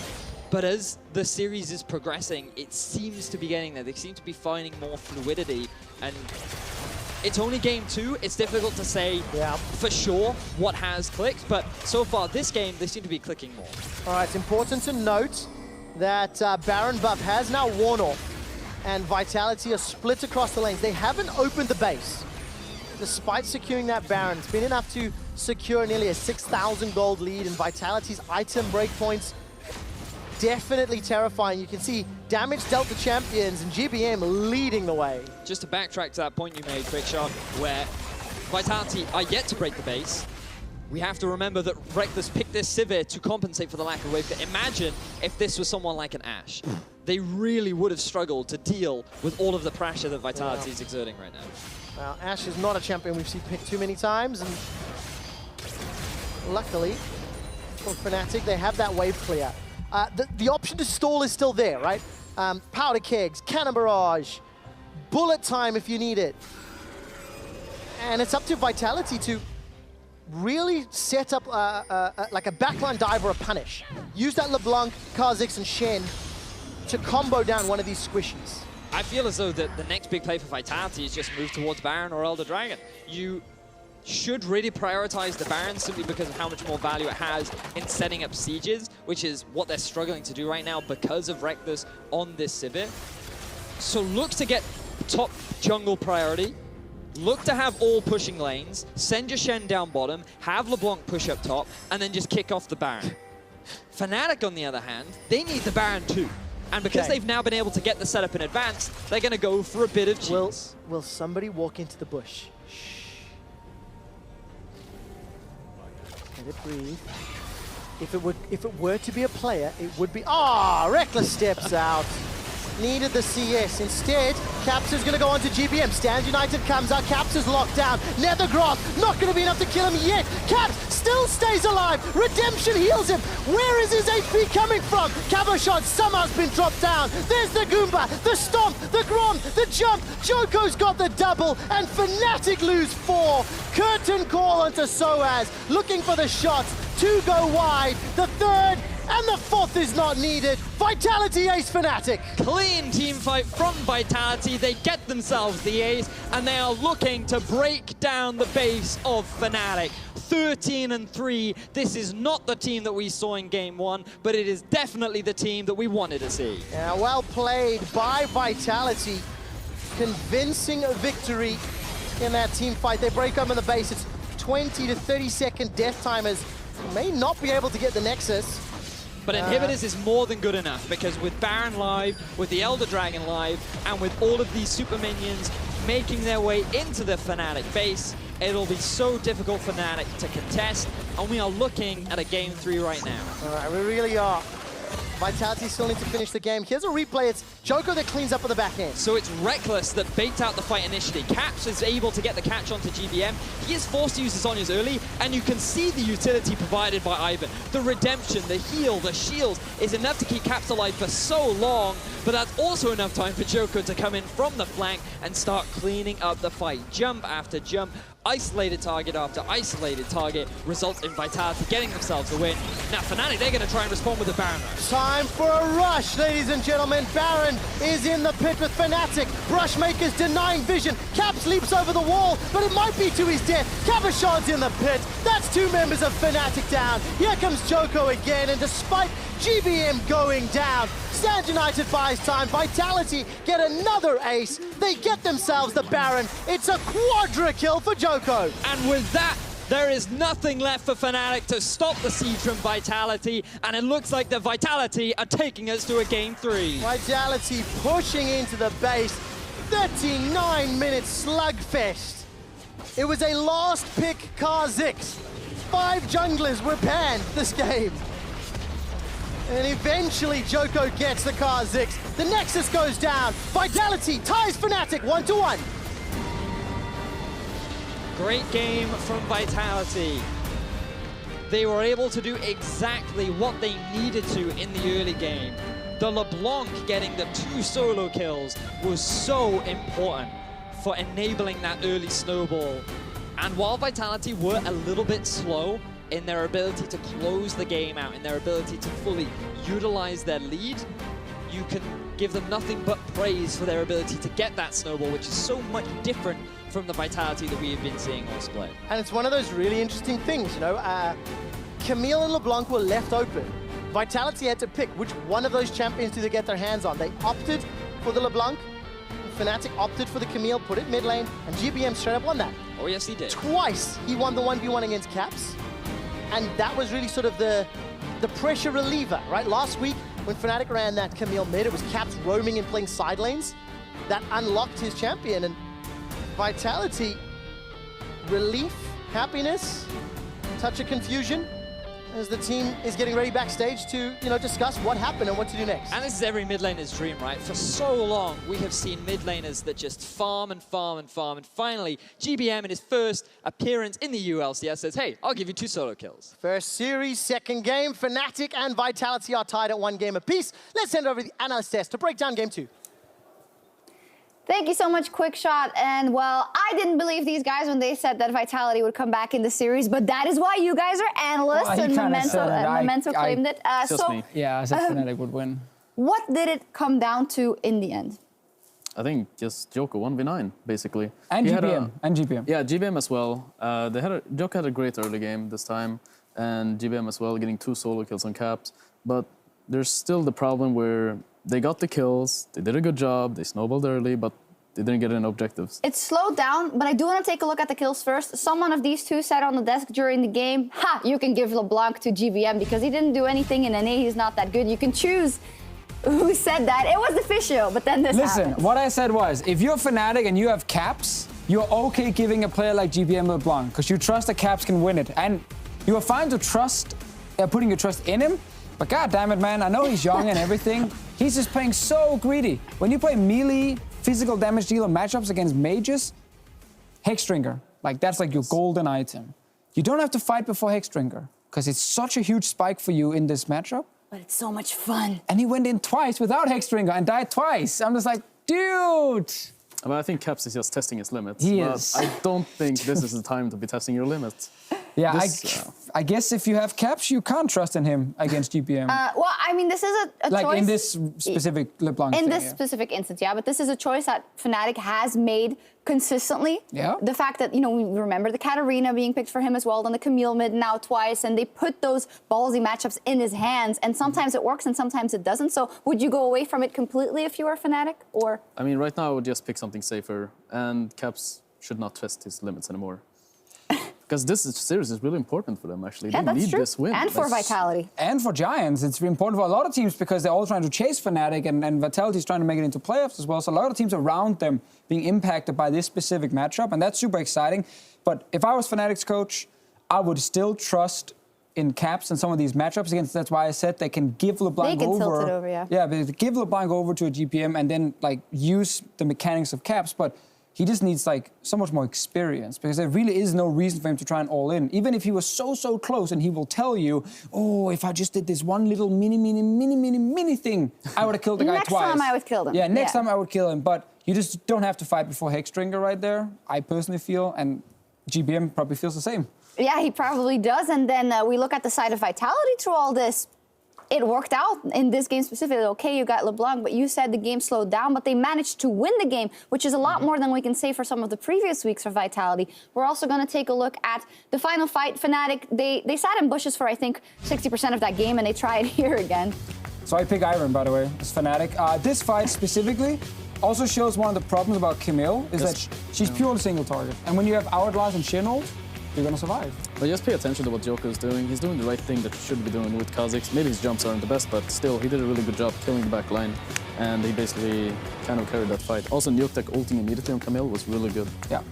But as the series is progressing, it seems to be getting there. They seem to be finding more fluidity, and it's only game 2. It's difficult to say for sure what has clicked, but so far this game, they seem to be clicking more. All right, it's important to note that Baron buff has now worn off, and Vitality are split across the lanes. They haven't opened the base. Despite securing that Baron, it's been enough to secure nearly a 6,000 gold lead, and Vitality's item breakpoints definitely terrifying. You can see damage dealt to champions, and GBM leading the way. Just to backtrack to that point you made, QuickShot, where Vitality are yet to break the base. We have to remember that Rekkles picked this Sivir to compensate for the lack of wave. But imagine if this was someone like an Ashe. They really would have struggled to deal with all of the pressure that Vitality is exerting right now. Well, Ashe is not a champion we've seen picked too many times, and luckily for Fnatic, they have that wave clear. The option to stall is still there, right? Powder kegs, cannon barrage, bullet time if you need it. And it's up to Vitality to really set up like a backline dive or a punish. Use that LeBlanc, Kha'Zix, and Shen to combo down one of these squishies. I feel as though that the next big play for Vitality is just move towards Baron or Elder Dragon. You should really prioritize the Baron simply because of how much more value it has in setting up sieges, which is what they're struggling to do right now because of Rekkles on this Sivir. So look to get top jungle priority. Look to have all pushing lanes, send your Shen down bottom, have LeBlanc push up top, and then just kick off the Baron. Fnatic, on the other hand, they need the Baron too. And because they've now been able to get the setup in advance, they're going to go for a bit of cheese. Will somebody walk into the bush? Shh. Let it breathe. If it were to be a player, it would be... Ah, Rekkles steps out. Needed the CS. Instead, Caps is going to go on to GBM. Stand United comes out. Caps is locked down. Nethergrass not going to be enough to kill him yet. Caps still stays alive. Redemption heals him. Where is his HP coming from? Cabochard somehow's been dropped down. There's the Goomba, the Stomp, the Grom, the Jump. Djoko's got the double, and Fnatic lose 4. Curtain call onto sOAZ. Looking for the shots. 2 go wide. The 3rd and the 4th is not needed. Vitality ace Fnatic. Clean team fight from Vitality. They get themselves the ace, and they are looking to break down the base of Fnatic. 13-3. This is not the team that we saw in game 1, but it is definitely the team that we wanted to see. Yeah, well played by Vitality. Convincing victory in that team fight. They break open the base. It's 20 to 30 second death timers may not be able to get the Nexus. But Inhibitors is more than good enough, because with Baron live, with the Elder Dragon live, and with all of these super minions making their way into the Fnatic base, it'll be so difficult for Fnatic to contest, and we are looking at a game 3 right now. All right, we really are. Vitality still need to finish the game. Here's a replay. It's Djoko that cleans up at the back end. So it's Rekkles that baits out the fight initially. Caps is able to get the catch onto GBM. He is forced to use his Zhonya's early, and you can see the utility provided by Ivern. The redemption, the heal, the shield is enough to keep Caps alive for so long, but that's also enough time for Djoko to come in from the flank and start cleaning up the fight. Jump after jump, isolated target after isolated target results in Vitality getting themselves a win. Now Fnatic, they're going to try and respond with a Baron rush. Time for a rush, ladies and gentlemen. Baron is in the pit with Fnatic. Brushmaker's denying vision. Caps leaps over the wall, but it might be to his death. Cabochard's in the pit. That's 2 members of Fnatic down. Here comes Djoko again, and despite GBM going down, Stand United buys time. Vitality get another ace. They get themselves the Baron. It's a quadra kill for Djoko. And with that, there is nothing left for Fnatic to stop the siege from Vitality, and it looks like the Vitality are taking us to a game 3. Vitality pushing into the base. 39-minute slugfest. It was a last pick Kha'Zix. 5 junglers were banned this game. And eventually Djoko gets the Kha'Zix. The Nexus goes down. Vitality ties Fnatic 1-1. Great game from Vitality. They were able to do exactly what they needed to in the early game. The LeBlanc getting the 2 solo kills was so important for enabling that early snowball. And while Vitality were a little bit slow in their ability to close the game out, in their ability to fully utilize their lead, you can give them nothing but praise for their ability to get that snowball, which is so much different from the Vitality that we have been seeing all split. And it's one of those really interesting things, you know. Camille and LeBlanc were left open. Vitality had to pick which one of those champions do they get their hands on. They opted for the LeBlanc. Fnatic opted for the Camille, put it mid lane, and GBM straight up won that. Oh yes, he did. Twice he won the 1v1 against Caps, and that was really sort of the pressure reliever, right? Last week, when Fnatic ran that Camille mid, it was Caps roaming and playing side lanes. That unlocked his champion, and Vitality, relief, happiness, touch of confusion, as the team is getting ready backstage to, you know, discuss what happened and what to do next. And this is every mid laner's dream, right? For so long, we have seen mid laners that just farm and farm and farm, and finally, GBM in his first appearance in the ULCS says, hey, I'll give you 2 solo kills. First series, second game, Fnatic and Vitality are tied at 1 game apiece. Let's send over the analyst desk to break down game 2. Thank you so much, QuickShot. And well, I didn't believe these guys when they said that Vitality would come back in the series, but that is why you guys are analysts, well, and Memento claimed it. Yeah, I said Fnatic would win. What did it come down to in the end? I think just Djoko 1v9, basically. And GBM. Yeah, GBM as well. Djoko had a great early game this time, and GBM as well, getting 2 solo kills on Caps. But there's still the problem where they got the kills, they did a good job, they snowballed early, but they didn't get any objectives. It slowed down, but I do want to take a look at the kills first. Someone of these 2 said on the desk during the game, ha, you can give LeBlanc to GBM because he didn't do anything in NA, he's not that good. You can choose who said that. It was official, but then this happened. What I said was, if you're Fnatic and you have Caps, you're okay giving a player like GBM LeBlanc because you trust that Caps can win it. And you are fine to trust, putting your trust in him, but god damn it, man, I know he's young and everything. He's just playing so greedy. When you play melee, physical damage dealer matchups against mages, Hexdrinker, like that's like your golden item. You don't have to fight before Hexdrinker because it's such a huge spike for you in this matchup. But it's so much fun. And he went in twice without Hexdrinker and died twice. I'm just like, dude. But I think Caps is just testing his limits. He is. I don't think this is the time to be testing your limits. Yeah, I guess if you have Caps, you can't trust in him against GBM. Well, I mean, this is a like choice. in this specific LeBlanc In thing, this specific instance, yeah, but this is a choice that Fnatic has made consistently. Yeah. The fact that, you know, we remember the Katarina being picked for him as well, then the Camille mid now twice, and they put those ballsy matchups in his hands, and sometimes it works and sometimes it doesn't. So would you go away from it completely if you were Fnatic, or? I mean, right now I would just pick something safer, and Caps should not test his limits anymore. Because this series is really important for them, actually. Yeah, they that's need true. this win. And for Vitality. And for Giants, it's important for a lot of teams because they're all trying to chase Fnatic and Vitality is trying to make it into playoffs as well. So a lot of teams around them being impacted by this specific matchup, and that's super exciting. But if I was Fnatic's coach, I would still trust in Caps and some of these matchups against. That's why I said they can give LeBlanc They can over. tilt it over, yeah. Yeah, but give LeBlanc over to a GPM and then like use the mechanics of Caps, but he just needs like so much more experience because there really is no reason for him to try and all in. Even if he was so close and he will tell you, oh, if I just did this one little mini thing, I would have killed the guy twice. Next time I would kill him. Yeah, next time I would kill him. But you just don't have to fight before Hexdrinker right there, I personally feel, and GBM probably feels the same. Yeah, he probably does. And then we look at the side of Vitality through all this. It worked out in this game specifically. Okay, you got LeBlanc, but you said the game slowed down, but they managed to win the game, which is a lot more than we can say for some of the previous weeks for Vitality. We're also going to take a look at the final fight. Fnatic, they sat in bushes for, I think, 60% of that game, and they try it here again. So I pick Ivern, by the way, as Fnatic. This fight specifically also shows one of the problems about Camille, is that she's purely single target. And when you have Hourglass and Shen ult, you're gonna survive. But just pay attention to what Djoko is doing. He's doing the right thing that he should be doing with Kha'Zix. Maybe his jumps aren't the best, but still, he did a really good job killing the back line. And he basically kind of carried that fight. Also, Nukeduck ulting immediately on Camille was really good. Yeah.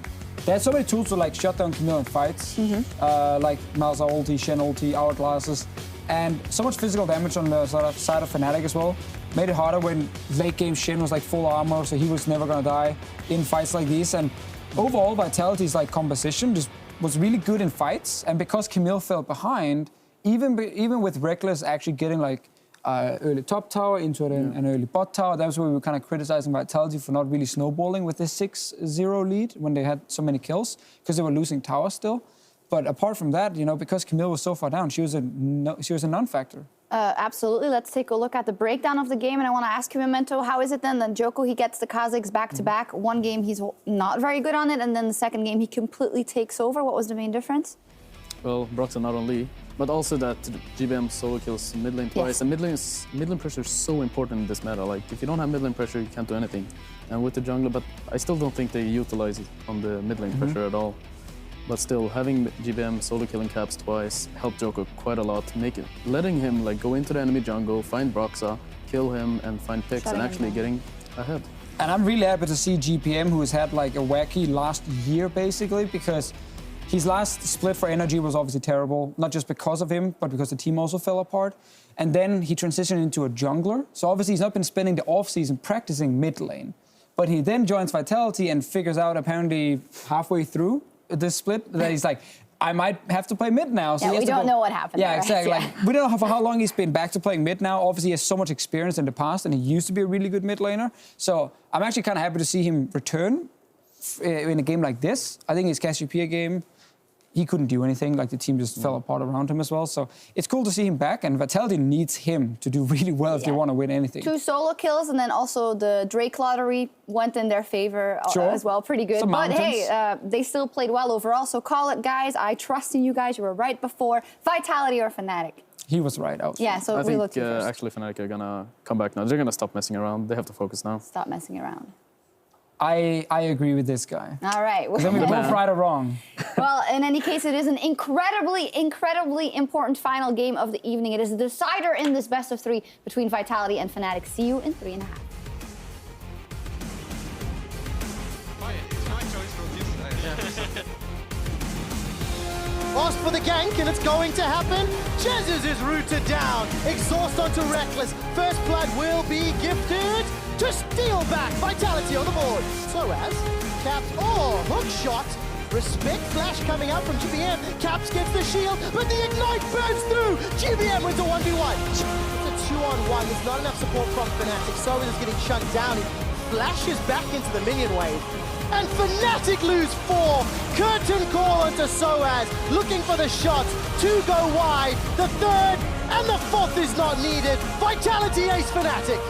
They had so many tools to like shut down Camille in fights, like Malzahar ulti, Shen ulti, Hourglasses, and so much physical damage on the side of Fnatic as well. Made it harder when late game Shen was like full armor, so he was never gonna die in fights like these. And overall, Vitality's like composition just was really good in fights, and because Camille fell behind, even with Rekkles actually getting like early top tower into an early bot tower, that was where we were kind of criticizing Vitality for not really snowballing with this 6-0 lead when they had so many kills, because they were losing tower still. But apart from that, you know, because Camille was so far down, she was a non-factor. Absolutely. Let's take a look at the breakdown of the game. And I want to ask you, Memento, how is it then? Then Djoko, he gets the Kha'Zix back-to-back. One game, he's not very good on it. And then the second game, he completely takes over. What was the main difference? Well, Broxah not only, but also that GBM solo kills mid lane twice. And mid lane pressure is so important in this meta. Like, if you don't have mid lane pressure, you can't do anything. And with the jungler, but I still don't think they utilize it on the mid lane pressure at all. But still, having GBM solo killing Caps twice helped Djoko quite a lot. Letting him like go into the enemy jungle, find Broxah, kill him, and find picks, and actually getting ahead. And I'm really happy to see GPM, who has had like a wacky last year basically, because his last split for energy was obviously terrible, not just because of him, but because the team also fell apart. And then he transitioned into a jungler. So obviously he's not been spending the off-season practicing mid lane. But he then joins Vitality and figures out apparently halfway through this split that he's like, I might have to play mid now. So yeah, we don't know what happened. Yeah, there, exactly. right? Like, we don't know for how long he's been back to playing mid now. Obviously, he has so much experience in the past, and he used to be a really good mid laner. So I'm actually kind of happy to see him return in a game like this. I think his Cassiopeia game, he couldn't do anything. Like, the team just fell apart around him as well. So it's cool to see him back, and Vitality needs him to do really well if they want to win anything. 2 solo kills, and then also the Drake lottery went in their favor as well. Pretty good. But hey, they still played well overall. So call it, guys. I trust in you guys. You were right before. Vitality or Fnatic? He was right. Yeah, so I we looked think actually Fnatic are gonna come back now. They're gonna stop messing around. They have to focus now. Stop messing around. I agree with this guy. All right. Then we both right or wrong. Well, in any case, it is an incredibly important final game of the evening. It is the decider in this best of 3 between Vitality and Fnatic. See you in 3.5. Asked for the gank, and it's going to happen. Jesiz is rooted down. Exhaust onto Rekkles. First blood will be gifted to Steelback. Vitality on the board. sOAZ, Caps, hook shot. Respect flash coming out from GBM. Caps gets the shield, but the ignite burns through. GBM wins a 1v1. It's a 2-on-1. There's not enough support from Fnatic. sOAZ is getting shut down. He flashes back into the minion wave. And Fnatic lose 4. Curtain call onto sOAZ, looking for the shots. 2 go wide. The 3rd and the 4th is not needed. Vitality ace Fnatic.